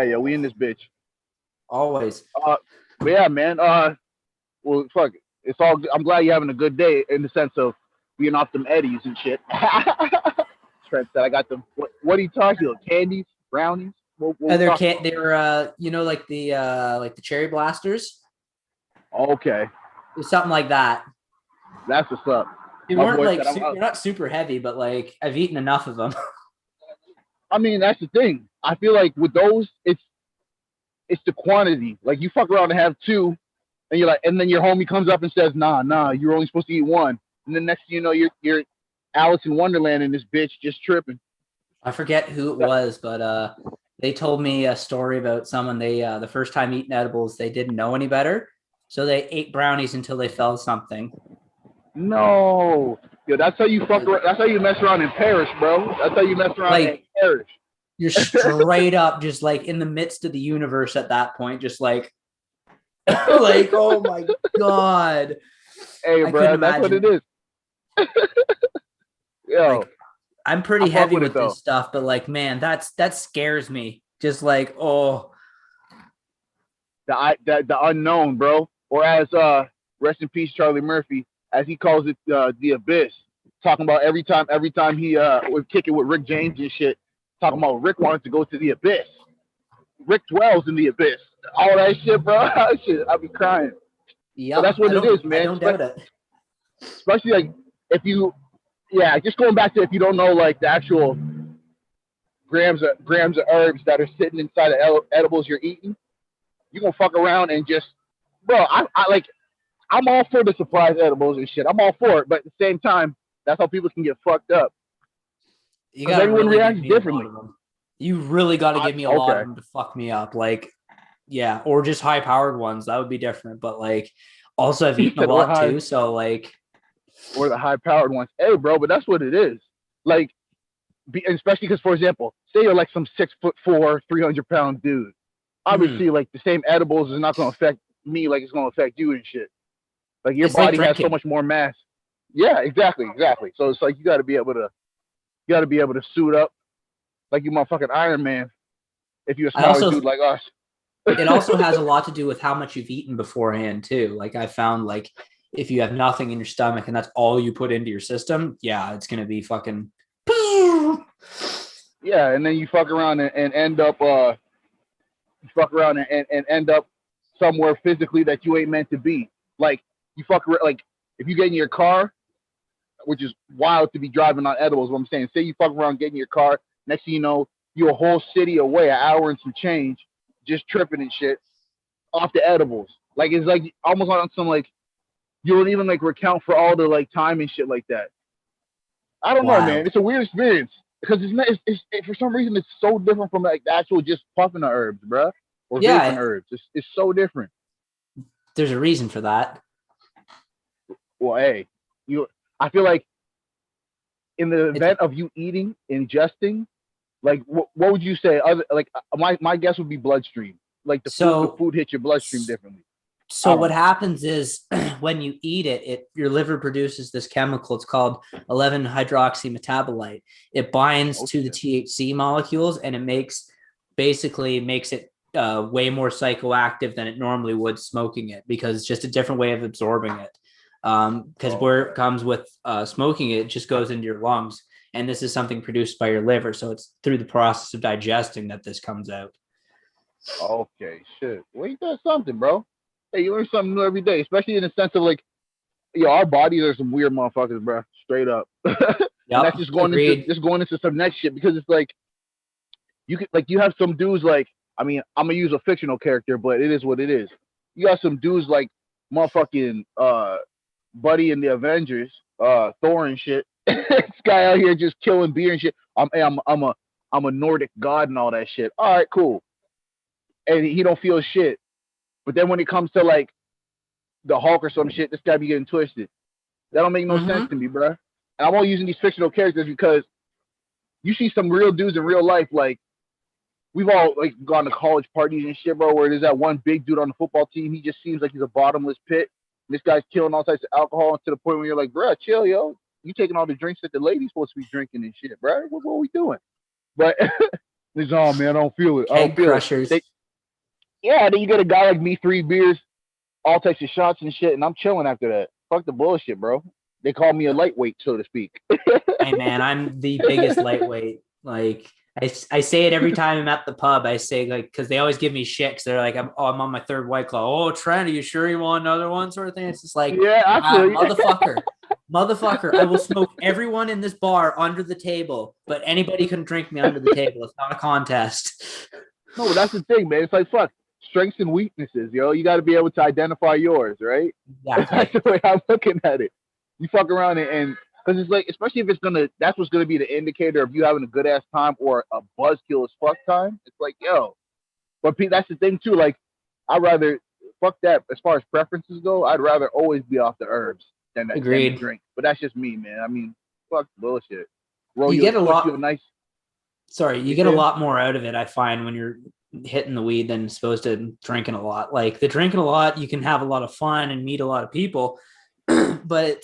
yeah, we in this bitch. Always. But yeah, man. Well, fuck it. It's all. I'm glad you're having a good day in the sense of being off them eddies and shit. Trent said I got them. What are you talking about? Candies, brownies? What we talking about? They were like the cherry blasters. Okay, It was something like that. that's what's up. They My weren't boy like said, they're not super heavy, but like I've eaten enough of them. I mean, that's the thing. I feel like with those, it's the quantity. Like you fuck around and have two, and you're like, and then your homie comes up and says, nah, you're only supposed to eat one. And then next thing you know, you're Alice in Wonderland in this bitch just tripping. I forget who it was, but they told me a story about someone they the first time eating edibles, they didn't know any better. So they ate brownies until they felt something. No. Yo, that's how you fuck around. That's how you mess around in Paris, bro. That's how you mess around in Paris. You're straight up just like in the midst of the universe at that point, just like like, oh my God. Hey, bro, that's what it is. Yo. Like, I'm pretty heavy with this stuff, but like, man, that scares me. Just like, oh. The unknown, bro. Or as rest in peace, Charlie Murphy, as he calls it, the abyss. Talking about every time he would kick it with Rick James and shit. Talking about Rick wanted to go to the abyss. Rick dwells in the abyss. All that shit, bro. Shit, I'd be crying. Yeah, that's what it is, man. I don't doubt it. Especially like if you, just going back to if you don't know like the actual grams of herbs that are sitting inside of edibles you're eating, you gonna fuck around and just, bro. I'm all for the surprise edibles and shit. I'm all for it, but at the same time, that's how people can get fucked up. Because everyone reacts differently. You really got to give me a lot of them to fuck me up. Like, yeah, or just high powered ones. That would be different. But like, also I've eaten a lot too. So like, or the high powered ones. Hey, bro, but that's what it is. Like, especially because, for example, say you're like some 6'4", 300-pound dude. Obviously, like the same edibles is not going to affect me like it's going to affect you and shit. Like your body has so much more mass. Yeah, exactly. So it's like you got to be able to suit up like you motherfucking Iron Man if you're a smaller dude like us. It also has a lot to do with how much you've eaten beforehand too. Like I found, like if you have nothing in your stomach and that's all you put into your system, yeah, it's gonna be fucking. Yeah, and then you fuck around and end up end up somewhere physically that you ain't meant to be. Like you fuck around, like if you get in your car, which is wild to be driving on edibles. What I'm saying, say you fuck around, get in your car, next thing you know, you're a whole city away, an hour and some change, just tripping and shit off the edibles. Like it's like almost on some like you don't even like recount for all the like time and shit like that. I don't know, man. It's a weird experience because it's for some reason it's so different from like the actual just puffing the herbs, bro, or vaping herbs. It's so different. There's a reason for that. Well, hey, I feel like in the event of you eating, ingesting, like what would you say? Like my guess would be bloodstream. Like the food hits your bloodstream differently. So what happens is when you eat it, your liver produces this chemical. It's called 11-hydroxy metabolite. It binds to the THC molecules and it basically makes it way more psychoactive than it normally would smoking it, because it's just a different way of absorbing it. Because where it comes with smoking it just goes into your lungs, and this is something produced by your liver, so it's through the process of digesting that this comes out. Okay, shit. Well, you got something, bro. Hey, you learn something new every day, especially in the sense of like, our bodies are some weird motherfuckers, bro. Straight up. Yep, and that's just going into some next shit, because it's like you have some dudes like, I mean, I'm gonna use a fictional character, but it is what it is. You got some dudes like motherfucking Buddy in the Avengers, Thor and shit. This guy out here just killing beer and shit. I'm a Nordic god and all that shit. All right, cool. And he don't feel shit. But then when it comes to like the Hulk or some shit, this guy be getting twisted. That don't make no sense to me, bro. And I'm only using these fictional characters because you see some real dudes in real life. Like we've all like gone to college parties and shit, bro, where there's that one big dude on the football team. He just seems like he's a bottomless pit. This guy's killing all types of alcohol to the point where you're like, bro, chill, yo. You taking all the drinks that the lady's supposed to be drinking and shit, bro. What are we doing? But He's oh man, I don't feel it. I don't Keg feel crushers. it. Then you get a guy like me, 3 beers, all types of shots and shit, and I'm chilling after that. Fuck the bullshit, bro. They call me a lightweight, so to speak. Hey man, I'm the biggest lightweight. Like I say it every time I'm at the pub. I say like because they always give me shit because they're like I'm on my third White Claw. Oh, Trent, are you sure you want another one? Sort of thing. It's just like motherfucker. I will smoke everyone in this bar under the table, but anybody can drink me under the table. It's not a contest. No, that's the thing, man. It's like fuck strengths and weaknesses, yo. You got to be able to identify yours, right? Exactly. That's the way I'm looking at it. You fuck around and because it's like, especially if it's gonna, that's what's gonna be the indicator of you having a good ass time or a buzzkill as fuck time. It's like, yo, but that's the thing too. Like, I'd rather fuck that. As far as preferences go, I'd rather always be off the herbs than the drink. But that's just me, man. I mean, fuck bullshit. Bro, you get a lot. You a nice. Sorry, you get a lot more out of it. I find when you're hitting the weed than supposed to drinking a lot. Like the drinking a lot, you can have a lot of fun and meet a lot of people, but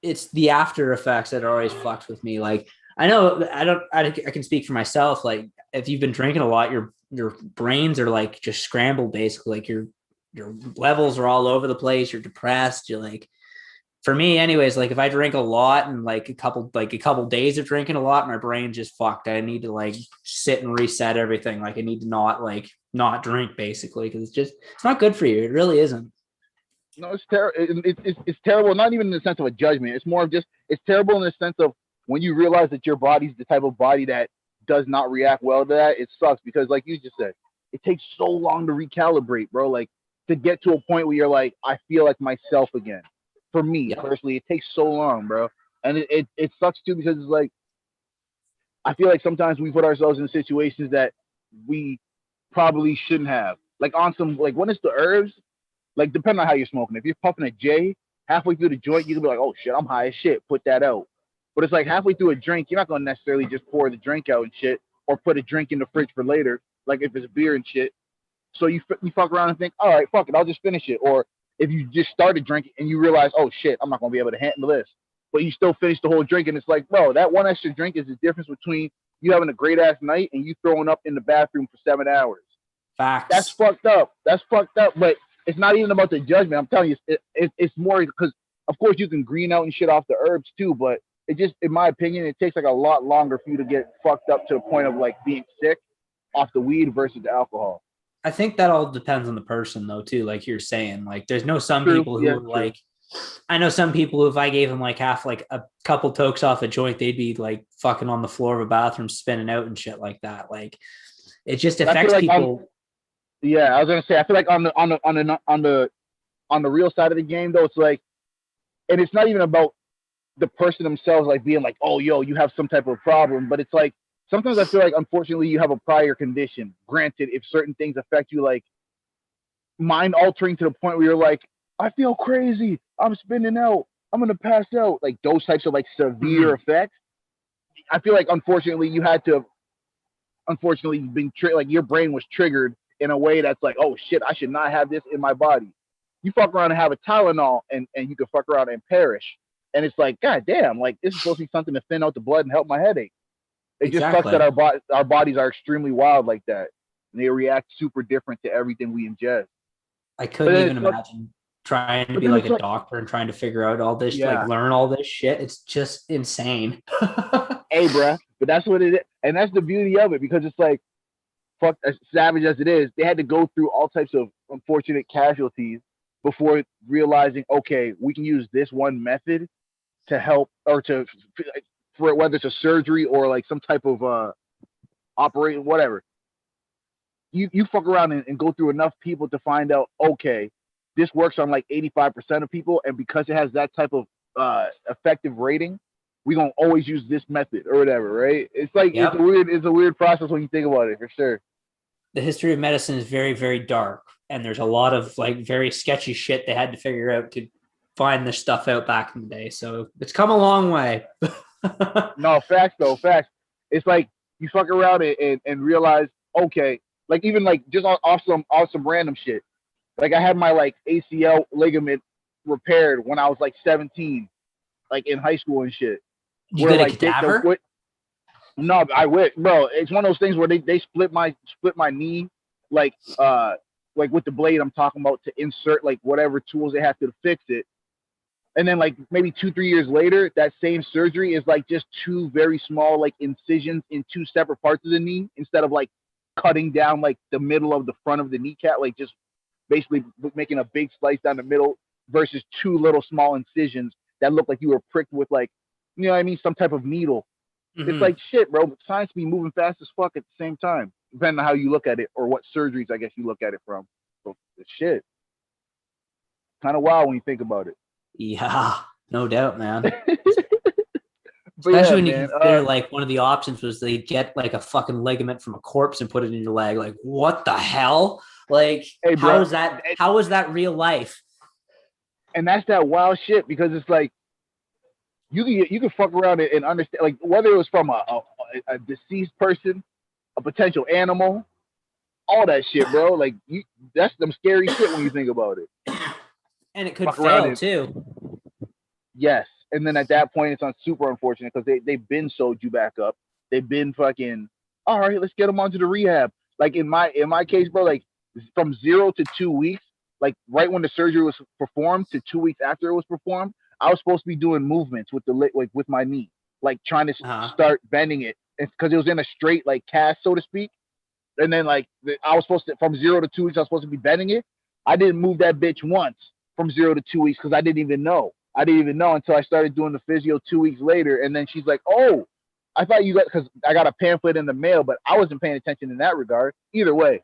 it's the after effects that are always fucked with me. Like I know I can speak for myself. Like if you've been drinking a lot, your brains are like just scrambled basically. Like your levels are all over the place. You're depressed. You're like, for me anyways, like if I drink a lot and like a couple days of drinking a lot, my brain just fucked. I need to like sit and reset everything. Like I need to not drink basically because it's not good for you. It really isn't. No, it's terrible. It's terrible. Not even in the sense of a judgment. It's more of just it's terrible in the sense of when you realize that your body's the type of body that does not react well to that. It sucks because, like you just said, it takes so long to recalibrate, bro. Like to get to a point where you're like, I feel like myself again. For me personally, it takes so long, bro, and it sucks too because it's like I feel like sometimes we put ourselves in situations that we probably shouldn't have. Like on some like when it's the herbs like, depending on how you're smoking. If you're puffing a J, halfway through the joint, you can be like, oh shit, I'm high as shit. Put that out. But it's like halfway through a drink, you're not going to necessarily just pour the drink out and shit or put a drink in the fridge for later, like if it's beer and shit. So you fuck around and think, all right, fuck it, I'll just finish it. Or if you just started drinking and you realize, oh shit, I'm not going to be able to handle this. But you still finish the whole drink and it's like, bro, that one extra drink is the difference between you having a great ass night and you throwing up in the bathroom for 7 hours. Facts. That's fucked up. But it's not even about the judgment. I'm telling you, it's more because, of course, you can green out and shit off the herbs too. But it just, in my opinion, it takes like a lot longer for you to get fucked up to the point of like being sick off the weed versus the alcohol. I think that all depends on the person, though, too. Like you're saying, like there's some people who are like, I know some people who, if I gave them like half, like a couple tokes off a joint, they'd be like fucking on the floor of a bathroom, spinning out and shit like that. Like it just affects people. Yeah, I was gonna say. I feel like on the real side of the game, though, it's like, and it's not even about the person themselves, like being like, oh, yo, you have some type of problem, but it's like sometimes I feel like, unfortunately, you have a prior condition. Granted, if certain things affect you, like mind altering to the point where you're like, I feel crazy, I'm spinning out, I'm gonna pass out, like those types of like severe effects. I feel like, unfortunately, you had to, like your brain was triggered in a way that's like, oh shit, I should not have this in my body. You fuck around and have a Tylenol and you can fuck around and perish. And it's like, god damn, like this is supposed to be something to thin out the blood and help my headache. It just sucks that our bodies are extremely wild like that. And they react super different to everything we ingest. I couldn't even imagine trying to be like a doctor and trying to figure out all this, like learn all this shit. It's just insane. Hey, bruh, but that's what it is. And that's the beauty of it because it's like, fuck, as savage as it is, they had to go through all types of unfortunate casualties before realizing, okay, we can use this one method to help or for whether it's a surgery or like some type of operation, whatever. You fuck around and go through enough people to find out, okay, this works on like 85% of people, and because it has that type of effective rating, we're gonna always use this method or whatever, right? It's like it's a weird process when you think about it, for sure. The history of medicine is very, very dark, and there's a lot of like very sketchy shit they had to figure out to find this stuff out back in the day. So it's come a long way. No, facts though, facts. It's like you fuck around and realize, okay, like even like just off some random shit. Like I had my like ACL ligament repaired when I was like 17, like in high school and shit. You got a cadaver? No, I wish, bro. It's one of those things where they split my knee, like like with the blade I'm talking about to insert like whatever tools they have to fix it, and then like maybe 2 3 years later, that same surgery is like just two very small like incisions in two separate parts of the knee instead of like cutting down like the middle of the front of the kneecap, like just basically making a big slice down the middle versus two little small incisions that look like you were pricked with like, you know what I mean, some type of needle. It's Mm-hmm. like shit, bro. But science be moving fast as fuck at the same time, depending on how you look at it or what surgeries I guess you look at it from. So it's shit, kind of wild when you think about it. Yeah, no doubt, man. But yeah, Especially when you man. consider like one of the options was they get like a fucking ligament from a corpse and put it in your leg. Like, what the hell? Like, Hey, how bro. is that? How is that real life? And that's that wild shit because it's like you can fuck around and understand like whether it was from a deceased person, a potential animal, all that shit, bro. Like that's some scary shit when you think about it. And it could Fuck around fail and too. yes, and then at that point it's on super unfortunate because they've been sewed you back up. They've been fucking all right. Let's get them onto the rehab. Like in my case, bro. Like from 0 to 2 weeks, like right when the surgery was performed to 2 weeks after it was performed, I was supposed to be doing movements with the like with my knee, like trying to Uh-huh. start bending it, because it was in a straight like cast, so to speak. And then like I was supposed to from 0 to 2 weeks, I was supposed to be bending it. I didn't move that bitch once from 0 to 2 weeks because I didn't even know. I didn't even know until I started doing the physio 2 weeks later, and then she's like, "Oh, I thought you got," because I got a pamphlet in the mail, but I wasn't paying attention in that regard. Either way,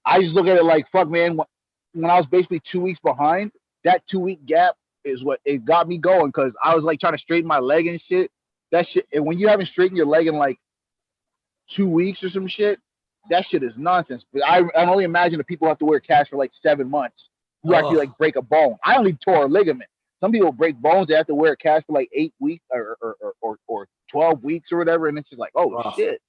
I just look at it like, fuck, man. When I was basically 2 weeks behind, that 2 week gap is what it got me going because I was like trying to straighten my leg and shit. That shit, and when you haven't straightened your leg in like 2 weeks or some shit, that shit is nonsense. But I can only imagine the people who have to wear casts for like 7 months who actually Oh, like break a bone. I only tore a ligament. Some people break bones. They have to wear a cast for like 8 weeks or 12 weeks or whatever, and it's just like, oh rough. shit. It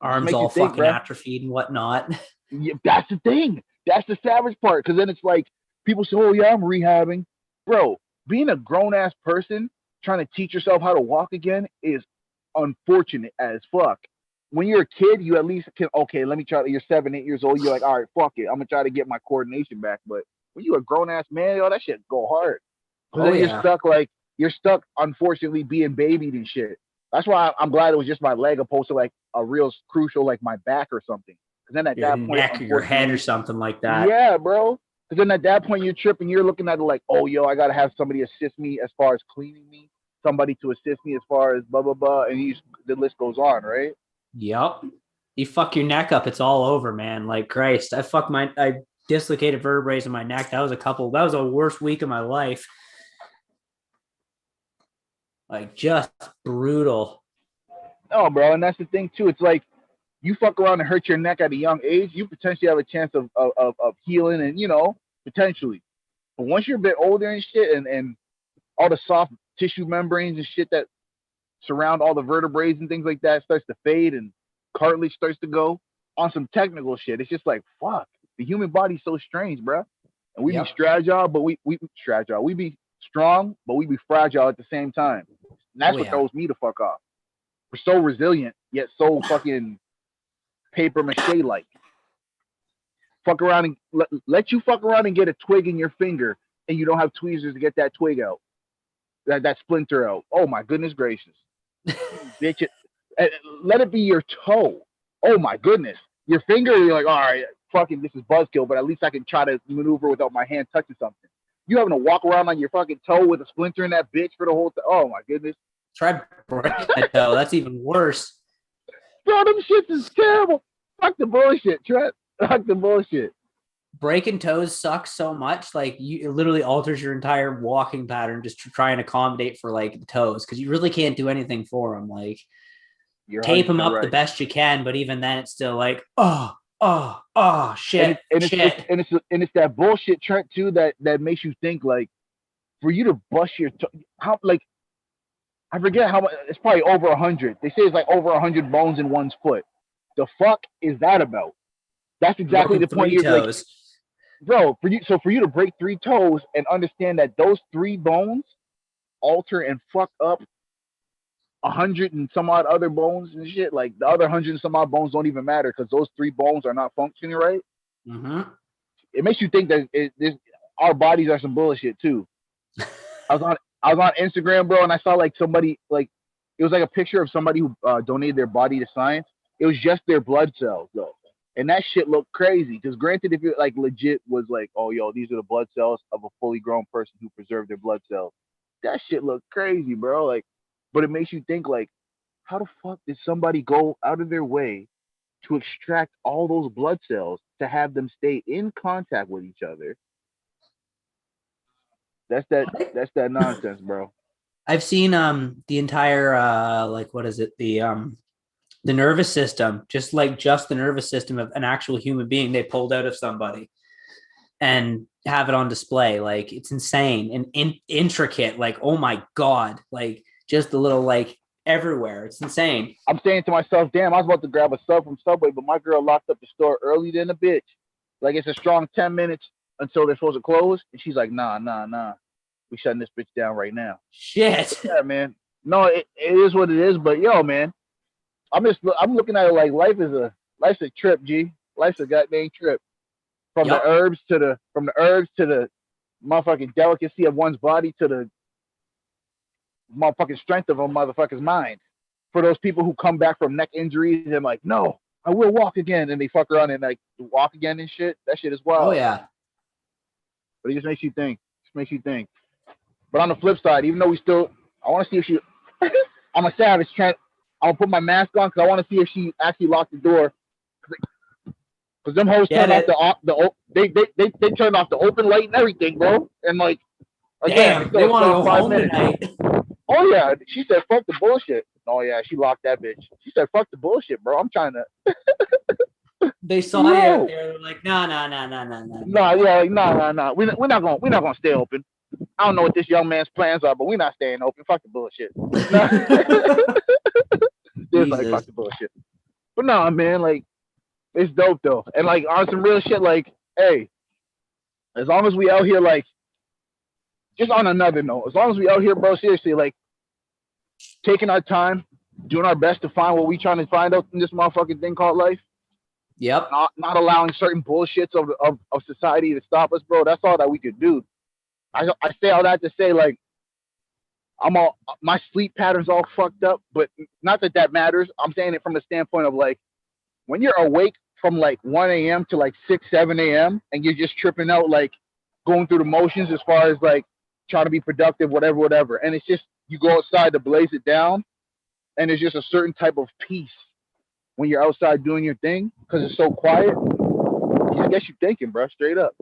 just Arms makes you all think, fucking bro. atrophied and whatnot. Yeah, that's the thing. That's the savage part. Because then it's like people say, "Oh yeah, I'm rehabbing." Bro, being a grown ass person trying to teach yourself how to walk again is unfortunate as fuck. When you're a kid, you at least can okay. Let me try. You're 7 8 years old. You're like, all right, fuck it. I'm gonna try to get my coordination back. But when you're a grown ass man, yo, that shit go hard. Because Oh then you're yeah. stuck like you're stuck, unfortunately, being babied and shit. That's why I'm glad it was just my leg opposed to like a real crucial like my back or something. Because then at Your that point, neck or your head or unfortunately, something like that. yeah, bro. Because then at that point you're tripping. You're looking at it like, oh, yo, I gotta have somebody assist me as far as cleaning me, somebody to assist me as far as blah blah blah, and the list goes on, right? Yep. You fuck your neck up, it's all over, man. Like Christ. I dislocated vertebrae in my neck. That was the worst week of my life. Like just brutal. No, bro, and that's the thing too. It's like you fuck around and hurt your neck at a young age, you potentially have a chance of healing and potentially. But once you're a bit older and shit, and all the soft tissue membranes and shit that surround all the vertebrae and things like that starts to fade and cartilage starts to go on some technical shit. It's just like fuck. The human body's so strange, bro. And we be Yep. fragile, but we fragile. We be strong, but we be fragile at the same time. And Oh that's what yeah. throws me the fuck off. We're so resilient, yet so fucking paper mache like. Fuck around and let you fuck around and get a twig in your finger, and you don't have tweezers to get that twig out, that splinter out. Oh my goodness gracious, bitch! Let it be your toe. Oh my goodness, your finger. You're like, all right, fucking, this is buzzkill, but at least I can try to maneuver without my hand touching something. You having to walk around on your fucking toe with a splinter in that bitch for the whole time. Oh my goodness, Try breaking a toe. That's even worse. bro, them shits is terrible. Fuck the bullshit, Trent. Fuck the bullshit. Breaking toes sucks so much. Like it literally alters your entire walking pattern just to try and accommodate for like the toes because you really can't do anything for them. Like You're tape them 100% up the right. best you can, but even then, it's still like and shit it's and it's it's shit. and it's and it's that bullshit Trent too that makes you think like for you to bust your how like I forget how much it's probably over 100. They say it's like over 100 bones in one's foot. The fuck is that about? That's exactly Broken the point. three You're like, toes. bro, for you to break 3 toes and understand that those 3 bones alter and fuck up 100 and some odd other bones and shit. Like the other 100 and some odd bones don't even matter because those 3 bones are not functioning right. It makes you think that our bodies are some bullshit too. I was on Instagram, bro, and I saw like somebody like it was like a picture of somebody who donated their body to science. It was just their blood cells though, and that shit looked crazy. Because granted, if it like legit was like, oh yo, these are the blood cells of a fully grown person who preserved their blood cells, that shit looked crazy, bro. Like, but it makes you think like, how the fuck did somebody go out of their way to extract all those blood cells to have them stay in contact with each other? That's that nonsense, bro. I've seen the entire like what is it the nervous system, just the nervous system of an actual human being they pulled out of somebody and have it on display. Like it's insane and intricate. Like, oh my God, like just the little like everywhere. It's insane. I'm saying to myself, damn, I was about to grab a sub from Subway, but my girl locked up the store early than a bitch. Like it's a strong 10 minutes until they're supposed to close. And she's like, nah. We shutting this bitch down right now. Shit. Yeah, man. No, it is what it is, but yo, man, I'm looking at it like life's a trip, G. Life's a goddamn trip. From the herbs to the motherfucking delicacy of one's body to the motherfucking strength of a motherfucker's mind. For those people who come back from neck injuries and like, no, I will walk again, and they fuck around and like walk again and shit. That shit is wild. Oh yeah. But it just makes you think. But on the flip side, even though I want to see if she. I'm a savage. I'll put my mask on because I want to see if she actually locked the door. Because them hoes turned off they turned off the open light and everything, bro. And like, damn, they want to go home tonight. Oh yeah, she said fuck the bullshit. Oh yeah, she locked that bitch. She said fuck the bullshit, bro. I'm trying to. They saw you out there. They're like, no. Nah, yeah, like, nah. We're not gonna stay open. I don't know what this young man's plans are, but we're not staying open. Fuck the bullshit. It's like fuck the bullshit. But no, man, like it's dope though. And like on some real shit, like, hey, as long as we out here, like, just on another note, as long as we out here, bro, seriously, like taking our time, doing our best to find what we trying to find out in this motherfucking thing called life. Yep. Not allowing certain bullshits of society to stop us, bro. That's all that we could do. I say all that to say, like, my sleep pattern's all fucked up, but not that matters. I'm saying it from the standpoint of like, when you're awake from like 1 a.m. to like 6, 7 a.m. and you're just tripping out, like going through the motions as far as like trying to be productive, whatever. And it's just, you go outside to blaze it down, and there's just a certain type of peace when you're outside doing your thing because it's so quiet. I guess you're thinking, bro, straight up.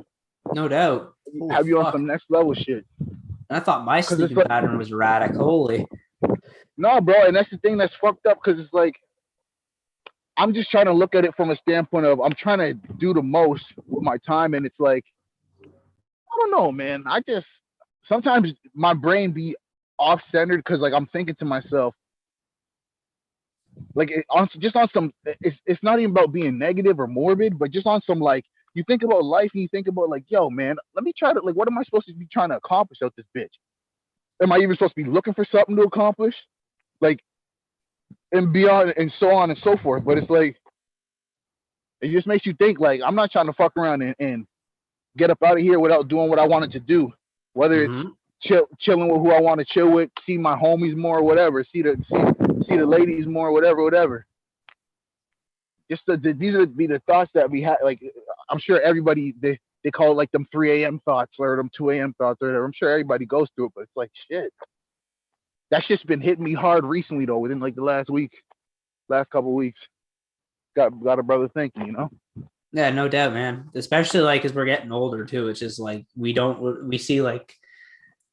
No doubt. Have you on some next level shit. I thought my sleeping pattern was erratic. Holy. No, bro, and that's the thing that's fucked up because it's like, I'm just trying to look at it from a standpoint of I'm trying to do the most with my time, and it's like, I don't know, man. I just sometimes my brain be off-centered because like I'm thinking to myself, like on some, it's not even about being negative or morbid, but just on some like, you think about life and you think about like, yo, man, let me try to like, what am I supposed to be trying to accomplish out this bitch? Am I even supposed to be looking for something to accomplish? Like, and beyond and so on and so forth. But it's like, it just makes you think like, I'm not trying to fuck around and get up out of here without doing what I wanted to do. Whether it's chilling with who I want to chill with, see my homies more, or whatever, see the ladies more, whatever. Just these would be the thoughts that we had. Like, I'm sure everybody they call it like them 3 a.m. thoughts or them 2 a.m. thoughts or whatever. I'm sure everybody goes through it, but it's like shit. That shit's been hitting me hard recently though. Within like the last couple weeks, got a brother thinking, you know. Yeah, no doubt, man. Especially like as we're getting older too. It's just like we see like,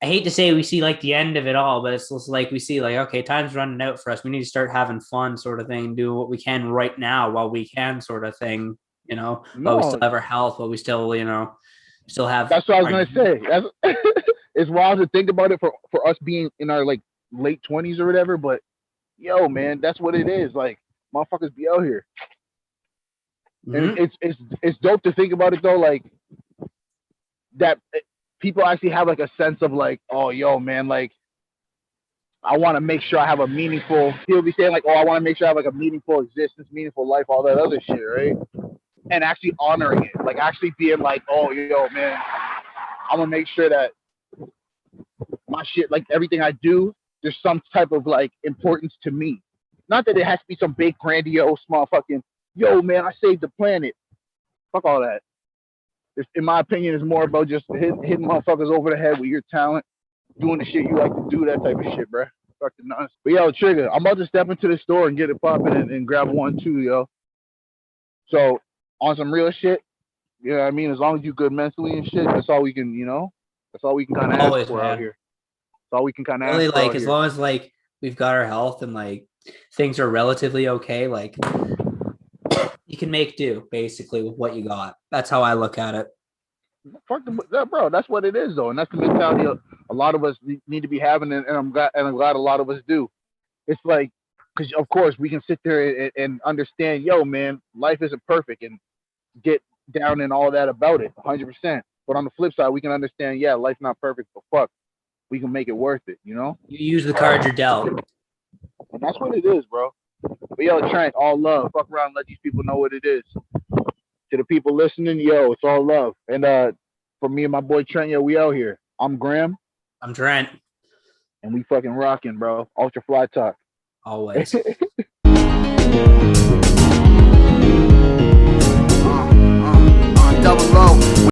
I hate to say we see like the end of it all, but it's just like we see like, okay, time's running out for us. We need to start having fun, sort of thing, do what we can right now while we can, sort of thing, you know, while we still have our health, while we still, you know, still have. That's what I was gonna say. It's wild to think about it for us being in our like late 20s or whatever, but yo, man, that's what it is. Like, motherfuckers be out here. And it's dope to think about it though, like that people actually have like a sense of like, oh yo, man, like I want to make sure I have a meaningful. People be saying like, "Oh, I want to make sure I have like a meaningful existence, meaningful life, all that other shit," right? And actually honoring it, like actually being like, "Oh, yo, man, I'm gonna make sure that my shit, like everything I do, there's some type of like importance to me. Not that it has to be some big grandiose motherfucking, yo, man, I saved the planet. Fuck all that. In my opinion, it's more about just hitting motherfuckers over the head with your talent, doing the shit you like to do, that type of shit, bro. Fucking nuts. But yo, Trigger, I'm about to step into the store and get it popping and grab one too, yo. So on some real shit, you know what I mean? As long as you good mentally and shit, that's all we can, you know, that's all we can kind of ask for out here. That's all we can kind of really ask for like out as here. long as like we've got our health and like things are relatively okay, like you can make do basically with what you got. That's how I look at it. Fuck the, bro. That's what it is though, and that's the mentality a lot of us need to be having, and I'm glad a lot of us do. It's like, because of course we can sit there and understand, yo, man, life isn't perfect, and get down and all that about it, 100%. But on the flip side, we can understand, yeah, life's not perfect, but fuck, we can make it worth it, you know? You use the cards you're dealt. And that's what it is, bro. But yo, Trent, all love. Fuck around and let these people know what it is. To the people listening, yo, it's all love. And for me and my boy Trent, yo, we out here. I'm Graham. I'm Trent. And we fucking rocking, bro. Ultra Fly Talk. Always. Double low.